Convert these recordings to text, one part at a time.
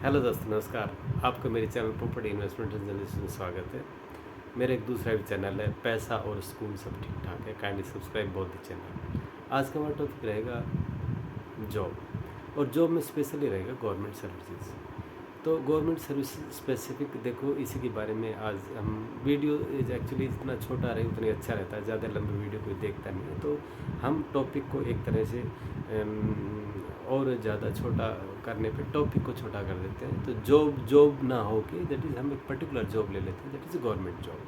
Hello दोस्तों, नमस्कार। आपका मेरे channel property investment and journalist में स्वागत है। मेरा एक दूसरा भी चैनल है, पैसा और स्कूल सब ठीक ठाक है। Kindly subscribe both the channel. आज का हमारा टॉपिक रहेगा जॉब, और जॉब में स्पेशली रहेगा गवर्नमेंट सर्विसेज। तो गवर्नमेंट सर्विस स्पेसिफिक देखो, इसी के बारे में आज हम वीडियो एक्चुअली जितना छोटा रहे उतना अच्छा रहता है, ज़्यादा लंबी वीडियो कोई देखता नहीं है। तो हम टॉपिक को एक तरह से और ज़्यादा छोटा करने पे टॉपिक को छोटा कर देते हैं। तो जॉब ना हो के दैट इज़ हम एक पर्टिकुलर जॉब ले लेते हैं, that is government job.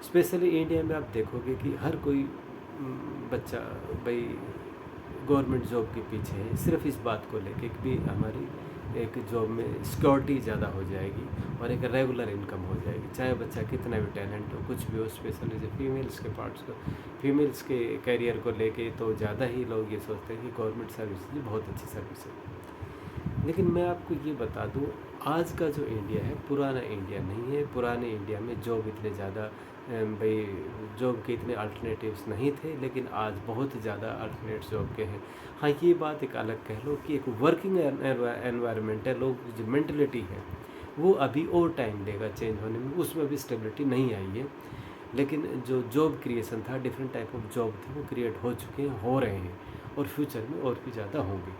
Specially India में आप देखोगे कि हर कोई बच्चा भाई गवर्नमेंट जॉब के पीछे है, सिर्फ इस बात को लेके कि भी हमारी एक जॉब में सिक्योरिटी ज़्यादा हो जाएगी और एक रेगुलर इनकम हो जाएगी, चाहे बच्चा कितना भी टैलेंट हो, कुछ भी हो। स्पेशली जो फीमेल्स के पार्ट्स को, फीमेल्स के करियर को लेके तो ज़्यादा ही लोग ये सोचते हैं कि गवर्नमेंट सर्विस बहुत अच्छी सर्विस है। लेकिन मैं आपको ये बता दूँ, आज का जो इंडिया है पुराना इंडिया नहीं है। पुराने इंडिया में जॉब इतने ज़्यादा भाई जॉब के इतने अल्टरनेटिव्स नहीं थे, लेकिन आज बहुत ज़्यादा अल्टरनेट जॉब के हैं। हाँ, ये बात एक अलग कह लो कि एक वर्किंग एनवायरनमेंट है, लोग जो मेंटलिटी है वो अभी और टाइम लेगा चेंज होने में, उसमें अभी स्टेबिलिटी नहीं आई है। लेकिन जो जॉब क्रिएशन था, डिफरेंट टाइप ऑफ जॉब थे, वो क्रिएट हो चुके हैं, हो रहे हैं और फ्यूचर में और भी ज़्यादा होंगे।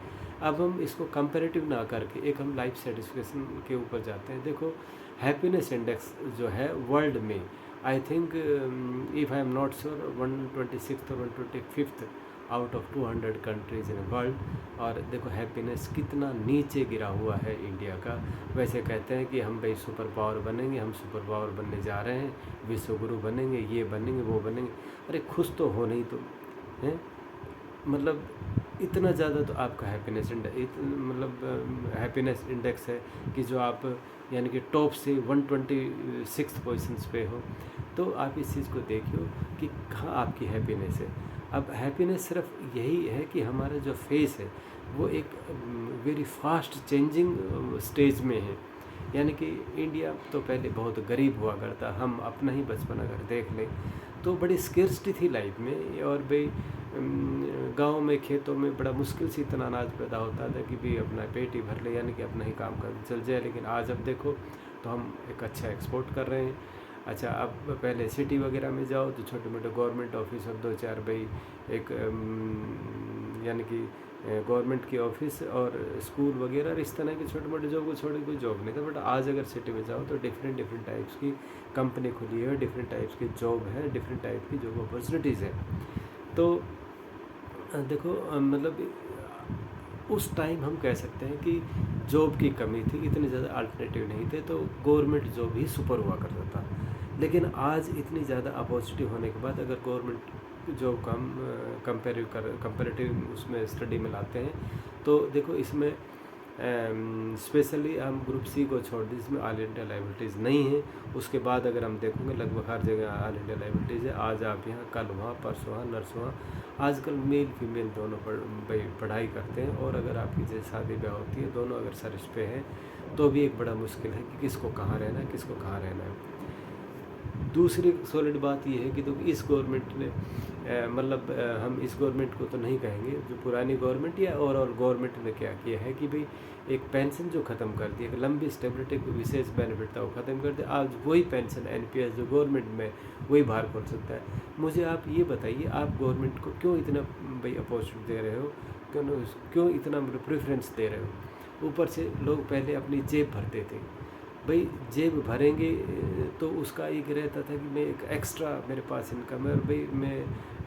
अब हम इसको कंपैरेटिव ना करके एक हम लाइफ सेटिस्फेक्शन के ऊपर जाते हैं। देखो, हैप्पीनेस इंडेक्स जो है वर्ल्ड में, I think if I am not sure 126 और 125 out of 200 countries in world. और देखो हैप्पीनेस कितना नीचे गिरा हुआ है इंडिया का। वैसे कहते हैं कि हम भाई सुपर पावर बनेंगे, हम सुपर पावर बनने जा रहे हैं, विश्व गुरु बनेंगे, ये बनेंगे, वो बनेंगे। अरे खुश तो हो नहीं तुम, हैं? मतलब इतना ज़्यादा तो आपका हैप्पीनेस हैप्पीनेस इंडेक्स है कि जो आप यानी कि टॉप से 126 पोजीशंस पे हो। तो आप इस चीज़ को देखियो कि कहाँ आपकी हैप्पीनेस है। अब हैप्पीनेस सिर्फ यही है कि हमारा जो फेस है वो एक वेरी फास्ट चेंजिंग स्टेज में है। यानी कि इंडिया तो पहले बहुत गरीब हुआ करता, हम अपना ही बचपन अगर देख लें तो बड़ी स्केर्सिटी थी लाइफ में। और भाई गांव में खेतों में बड़ा मुश्किल से इतना अनाज पैदा होता था कि भी अपना पेट ही भर ले, यानी कि अपना ही काम कर चल जाए। लेकिन आज अब देखो तो हम एक अच्छा एक्सपोर्ट कर रहे हैं। अच्छा, अब पहले सिटी वगैरह में जाओ तो छोटे मोटे गवर्नमेंट ऑफिस और दो चार भाई एक यानी कि गवर्नमेंट की ऑफिस और स्कूल वगैरह और इस तरह के छोटे मोटे जॉब को छोड़ के कोई जॉब नहीं था। बट आज अगर सिटी में जाओ तो डिफरेंट टाइप्स की कंपनी खुली है, डिफरेंट टाइप्स की जॉब है, डिफरेंट टाइप की जॉब अपॉर्चुनिटीज़ है। तो देखो मतलब उस टाइम हम कह सकते हैं कि जॉब की कमी थी, इतने ज़्यादा अल्टरनेटिव नहीं थे, तो गवर्नमेंट जॉब ही सुपर हुआ करता था। लेकिन आज इतनी ज़्यादा अपॉर्चुनिटी होने के बाद अगर गवर्नमेंट जॉब का हम कंपेरेटिव उसमें स्टडी में लाते हैं तो देखो इसमें स्पेशली हम ग्रुप सी को छोड़ दें, जिसमें ऑल इंडिया लाइबिलिटीज़ नहीं है। उसके बाद अगर हम देखेंगे लगभग हर जगह ऑल इंडिया लाइबिलिटीज़ है। आज आप यहाँ, कल वहाँ, परसों वहाँ, नर्स वहाँ। आजकल मेल फीमेल दोनों पढ़ाई करते हैं, और अगर आपकी जैसे शादी ब्याह होती है, दोनों अगर सर्विस पे हैं तो भी एक बड़ा मुश्किल है कि किसको कहाँ रहना है, किसको कहाँ रहना है। दूसरी सॉलिड बात यह है कि तो इस गवर्नमेंट ने हम इस गवर्नमेंट को तो नहीं कहेंगे, जो पुरानी गवर्नमेंट या ओवरऑल गवर्नमेंट ने क्या किया है कि भाई एक पेंशन जो ख़त्म कर दी, एक लंबी स्टेबिलिटी को विशेष बेनिफिट था वो ख़त्म कर दिया। आज वही पेंशन एनपीएस जो गवर्नमेंट में वही बाहर खोल सकता है। मुझे आप ये बताइए, आप गवर्नमेंट को क्यों इतना भाई अपॉर्चुनिटी दे रहे हो, क्यों इतना प्रेफरेंस दे रहे हो? ऊपर से लोग पहले अपनी जेब भरते थे, भाई जेब भरेंगे तो उसका एक रहता था कि मैं एक एक्स्ट्रा मेरे पास इनकम है और भाई मैं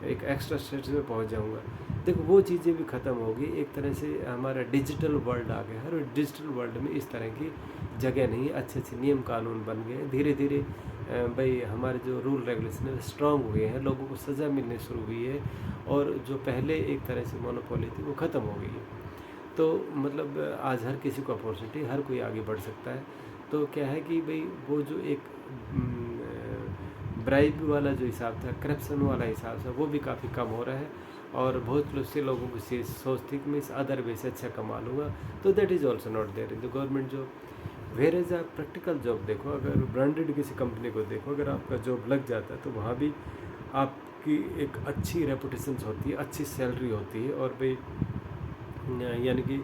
एक एक्स्ट्रा स्टेटस में पहुंच जाऊंगा। देखो वो चीज़ें भी ख़त्म हो गई। एक तरह से हमारा डिजिटल वर्ल्ड आ गया है, और डिजिटल वर्ल्ड में इस तरह की जगह नहीं, अच्छे अच्छे नियम कानून बन गए। धीरे धीरे भाई हमारे जो रूल रेगुलेशन है स्ट्रॉन्ग हुए हैं, लोगों को सज़ा मिलनी शुरू हुई है, और जो पहले एक तरह से मोनोपोली थी वो ख़त्म हो गई है। तो मतलब आज हर किसी को अपॉर्चुनिटी, हर कोई आगे बढ़ सकता है। तो क्या है कि भाई वो जो एक ब्राइब वाला जो हिसाब था, करप्शन वाला हिसाब था, वो भी काफ़ी कम हो रहा है। और बहुत से लोगों को सोच थी कि मैं इस अदर वे से अच्छा कमा लूँगा, तो that is also not there in the government job. Where as आप प्रैक्टिकल जॉब देखो, अगर ब्रांडेड किसी कंपनी को देखो, अगर आपका जॉब लग जाता है तो वहाँ भी आपकी एक अच्छी रेपुटेशन होती है, अच्छी सैलरी होती है, और भाई यानी कि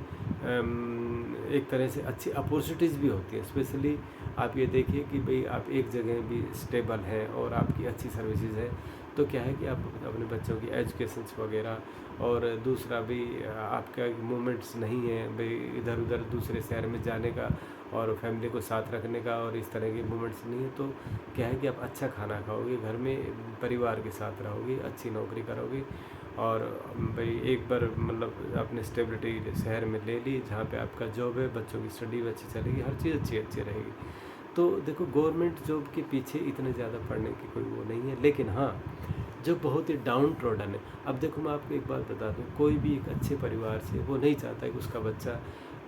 एक तरह से अच्छी अपॉर्चुनिटीज़ भी होती है। स्पेशली आप ये देखिए कि भाई आप एक जगह भी स्टेबल हैं और आपकी अच्छी सर्विसेज है, तो क्या है कि आप अपने बच्चों की एजुकेशंस वगैरह, और दूसरा भी आपका मूवमेंट्स नहीं है भाई इधर उधर दूसरे शहर में जाने का और फैमिली को साथ रखने का, और इस तरह के मूवमेंट्स नहीं है, तो क्या है कि आप अच्छा खाना खाओगे, घर में परिवार के साथ रहोगे, अच्छी नौकरी करोगे, और भाई एक बार मतलब आपने स्टेबिलिटी शहर में ले ली जहाँ पे आपका जॉब है, बच्चों की स्टडी भी अच्छी चलेगी, हर चीज़ अच्छी अच्छी रहेगी। तो देखो गवर्नमेंट जॉब के पीछे इतने ज़्यादा पढ़ने की कोई वो नहीं है, लेकिन हाँ जो बहुत ही डाउन ट्रोडन है। अब देखो मैं आपको एक बात बता दूँ, कोई भी एक अच्छे परिवार से वो नहीं चाहता कि उसका बच्चा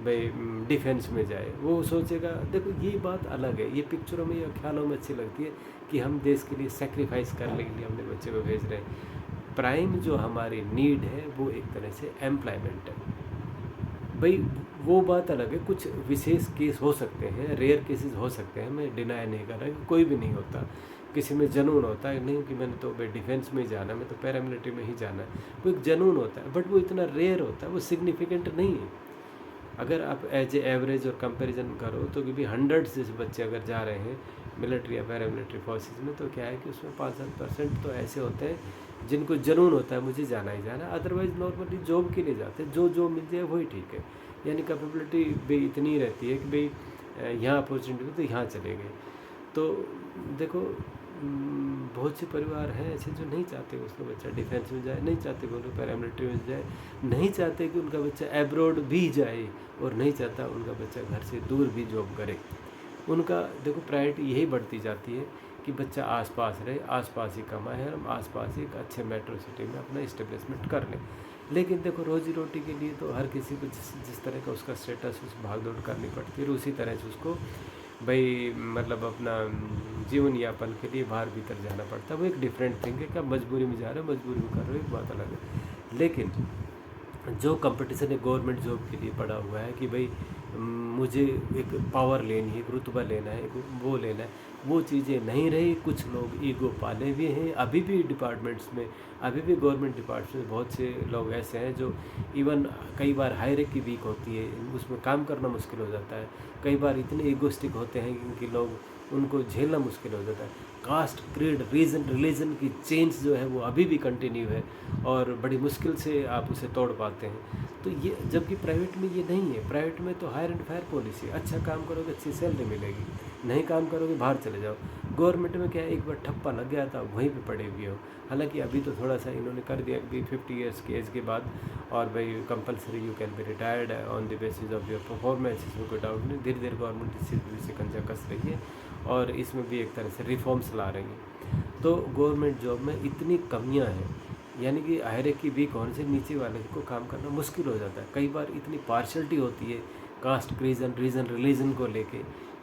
भाई डिफेंस में जाए। वो सोचेगा, देखो ये बात अलग है, ये पिक्चरों में या ख्यालों में अच्छी लगती है कि हम देश के लिए सेक्रीफाइस करने के लिए अपने बच्चे को भेज रहे हैं। प्राइम जो हमारी नीड है वो एक तरह से एम्प्लॉयमेंट है भाई। वो बात अलग है, कुछ विशेष केस हो सकते हैं, रेयर केसेस हो सकते हैं, मैं डिनाई नहीं कर रहा कि कोई भी नहीं होता, किसी में जनून होता है नहीं कि मैंने तो भाई डिफेंस में ही जाना, मैं तो पैरामिलिट्री में ही जाना है, वो एक जनून होता है, बट वो इतना रेयर होता है, वो सिग्निफिकेंट नहीं है। अगर आप एज ए एवरेज और कंपैरिजन करो तो कि भी 100 जैसे बच्चे अगर जा रहे हैं मिलिट्री या पैरामिलिट्री फोर्सेज में, तो क्या है कि उसमें 5-7% तो ऐसे होते हैं जिनको जुनून होता है मुझे जाना ही जाना, अदरवाइज नॉर्मली जॉब के लिए जाते हैं, जो मिल जाए वही ठीक है। यानी कैपेबिलिटी भी इतनी रहती है कि भाई यहाँ अपॉर्चुनिटी तो यहाँ चले गए। तो देखो बहुत से परिवार हैं ऐसे जो नहीं चाहते उसका बच्चा डिफेंस में जाए, नहीं चाहते कि उनका पैरामिलिट्री में जाए, नहीं चाहते कि उनका बच्चा एब्रॉड भी जाए, और नहीं चाहता उनका बच्चा घर से दूर भी जॉब करे। उनका देखो प्रायोरिटी यही बढ़ती जाती है कि बच्चा आसपास रहे, आसपास ही कमाए, हम आसपास ही एक अच्छे मेट्रो सिटी में अपना इस्टेब्लिशमेंट कर लें। लेकिन देखो रोजी रोटी के लिए तो हर किसी को जिस तरह का उसका स्टेटस उस भाग दौड़ करनी पड़ती है, उसी तरह से उसको भाई मतलब अपना जीवन यापन के लिए बाहर भीतर जाना पड़ता है। वो एक डिफरेंट थिंग है कि आप मजबूरी में जा रहे हो, मजबूरी में कर रहे हो, एक बात अलग है। लेकिन जो कंपटीशन है गवर्नमेंट जॉब के लिए पड़ा हुआ है कि भाई मुझे एक पावर लेनी है, एक रुतबा लेना है, एक वो लेना है, वो चीज़ें नहीं रही। कुछ लोग ईगो पाले भी हैं अभी भी डिपार्टमेंट्स में, अभी भी गवर्नमेंट डिपार्टमेंट्स में बहुत से लोग ऐसे हैं जो इवन कई बार हायरार्की वीक होती है, उसमें काम करना मुश्किल हो जाता है। कई बार इतने ईगोस्टिक होते हैं कि लोग उनको झेलना मुश्किल हो जाता है। कास्ट, क्रीड, रीजन, रिलीजन की चेंज जो है वो अभी भी कंटिन्यू है और बड़ी मुश्किल से आप उसे तोड़ पाते हैं। तो ये जबकि प्राइवेट में ये नहीं है। प्राइवेट में तो हायर एंड फायर पॉलिसी, अच्छा काम करोगे अच्छी सैलरी मिलेगी, नहीं काम करोगे बाहर चले जाओ। गवर्नमेंट में क्या है, एक बार ठप्पा लग गया था वहीं पे पड़े हुए हो। हालांकि अभी तो थोड़ा सा इन्होंने कर दिया कि 50 ईयर्स की एज के बाद और भाई compulsory you can be retired on the basis of your performance, इसमें कोई डाउट नहीं। धीरे धीरे गवर्नमेंट इस चीज़ पर शिकंजा कस रही है और इसमें भी एक तरह से रिफॉर्म्स ला रही हैं। तो गवर्नमेंट जॉब में इतनी कमियां हैं, यानी कि हायरार्की वीक होने से नीचे वाले को काम करना मुश्किल हो जाता है। कई बार इतनी पार्शलिटी होती है कास्ट, रीजन, रिलीजन को लेके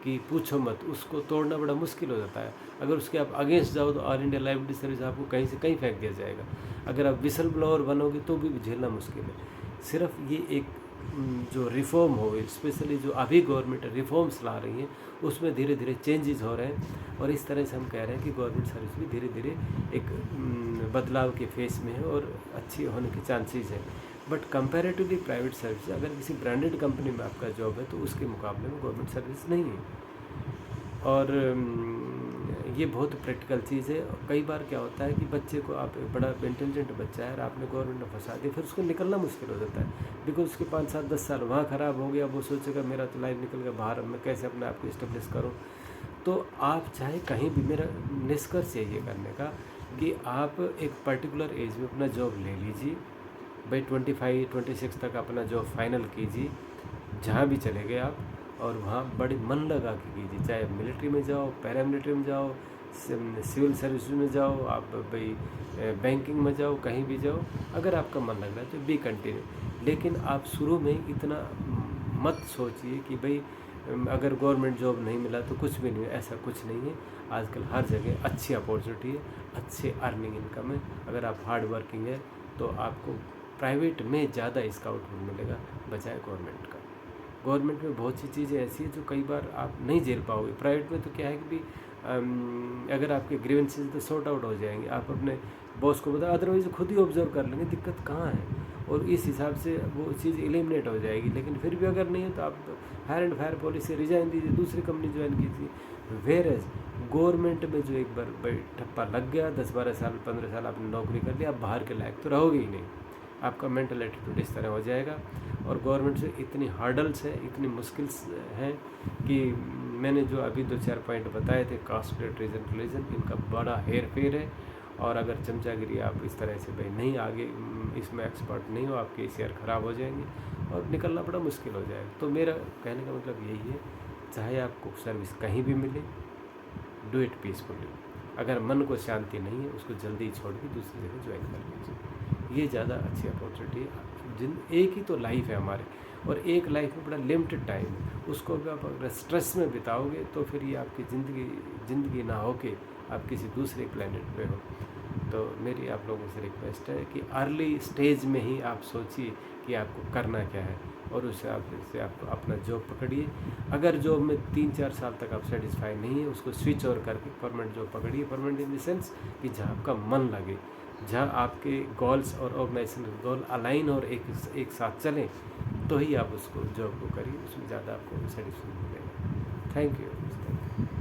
कि पूछो मत, उसको तोड़ना बड़ा मुश्किल हो जाता है। अगर उसके आप अगेंस्ट जाओ तो ऑल इंडिया लाइब्रेरी सर्विस आपको कहीं से कहीं फेंक दिया जाएगा। अगर आप विसल ब्लोअर बनोगे तो भी झेलना मुश्किल है। सिर्फ ये एक जो रिफॉर्म हो, स्पेशली जो अभी गवर्नमेंट रिफॉर्म्स ला रही हैं, उसमें धीरे धीरे चेंजेस हो रहे हैं और इस तरह से हम कह रहे हैं कि गवर्नमेंट सर्विस भी धीरे धीरे एक बदलाव के फेस में है और अच्छी होने के चांसेस हैं। बट कंपैरेटिवली प्राइवेट सर्विस, अगर किसी ब्रांडेड कंपनी में आपका जॉब है तो उसके मुकाबले में गवर्नमेंट सर्विस नहीं है। और ये बहुत प्रैक्टिकल चीज़ है। कई बार क्या होता है कि बच्चे को, आप बड़ा इंटेलिजेंट बच्चा है और आपने गवर्नमेंट में फंसा दिया, फिर उसको निकलना मुश्किल हो जाता है बिकॉज उसके 5-7-10 साल वहाँ ख़राब हो गया। वो सोचेगा मेरा तो लाइफ निकल गया बाहर, मैं कैसे अपने आप को इस्टेब्लिश करूँ। तो आप चाहे कहीं भी, मेरा निष्कर्ष यही है करने का कि आप एक पर्टिकुलर एज में अपना जॉब ले लीजिए भाई, 25-26 तक अपना जॉब फाइनल कीजिए जहाँ भी चले गए आप, और वहाँ बड़ी मन लगा के कीजिए। चाहे मिलिट्री में जाओ, पैरामिलिट्री में जाओ, सिविल सर्विस में जाओ, आप भाई बैंकिंग में जाओ, कहीं भी जाओ, अगर आपका मन लग रहा है तो बी कंटिन्यू। लेकिन आप शुरू में इतना मत सोचिए कि भाई अगर गवर्नमेंट जॉब नहीं मिला तो कुछ भी नहीं है। ऐसा कुछ नहीं है। आजकल हर जगह अच्छी अपॉर्चुनिटी है, अच्छे अर्निंग इनकम है। अगर आप हार्ड वर्किंग है तो आपको प्राइवेट में ज़्यादा इसका आउटपुट मिलेगा बजाय गवर्नमेंट का। गवर्नमेंट में बहुत सी चीज़ें ऐसी हैं जो कई बार आप नहीं झेल पाओगे। प्राइवेट में तो क्या है कि भी अगर आपके ग्रीवेंसेस तो सॉर्ट आउट हो जाएंगे, आप अपने बॉस को बता, अदरवाइज खुद ही ऑब्जर्व कर लेंगे दिक्कत कहाँ है। और इस हिसाब से वो चीज़ एलिमिनेट हो जाएगी। लेकिन फिर भी अगर नहीं है तो आप hire and fire policy resign दीजिए, दूसरी कंपनी ज्वाइन कीजिए। वेयर एज गवर्नमेंट में जो एक बार ठप्पा लग गया, 10-12 साल 15 साल आपने नौकरी कर लिया, आप बाहर के लायक तो रहोगे ही नहीं। आपका मेंटल एटीट्यूड इस तरह हो जाएगा। और गवर्नमेंट से इतनी हार्डल्स हैं, इतनी मुश्किल्स हैं कि मैंने जो अभी 2-4 पॉइंट बताए थे, कास्ट, ट्रीजन, रिलीजन, इनका बड़ा हेर फेर है। और अगर चमचागिरी आप इस तरह से भाई नहीं आगे इसमें एक्सपर्ट नहीं हो, आपके शेयर ख़राब हो जाएंगे और निकलना बड़ा मुश्किल हो जाएगा। तो मेरा कहने का मतलब यही है, चाहे आपको सर्विस कहीं भी मिले, डू इट पीसफुली। अगर मन को शांति नहीं है, उसको जल्दी छोड़ के दूसरी जगह ज्वाइन कर लीजिए, ये ज़्यादा अच्छी अपॉर्चुनिटी है। एक ही तो लाइफ है हमारे, और एक लाइफ में बड़ा लिमिटेड टाइम है, उसको भी आप अगर स्ट्रेस में बिताओगे तो फिर ये आपकी ज़िंदगी ना हो के आप किसी दूसरे प्लेनेट पे हो। तो मेरी आप लोगों से रिक्वेस्ट है कि अर्ली स्टेज में ही आप सोचिए कि आपको करना क्या है, और उस हिसाब से आप अपना जॉब पकड़िए। अगर जॉब में 3-4 साल तक आप सेटिस्फाई नहीं है, उसको स्विच ओवर करके परमानेंट जॉब पकड़िए। परमानेंट इन द सेंस कि जहाँ आपका मन लगे, जहाँ आपके गोल्स और ऑर्गेनाइजेशन गोल अलाइन और एक साथ चलें, तो ही आप उसको जॉब को करिए, उसमें ज़्यादा आपको सेटिस्फाई मिलेगा। Thank you.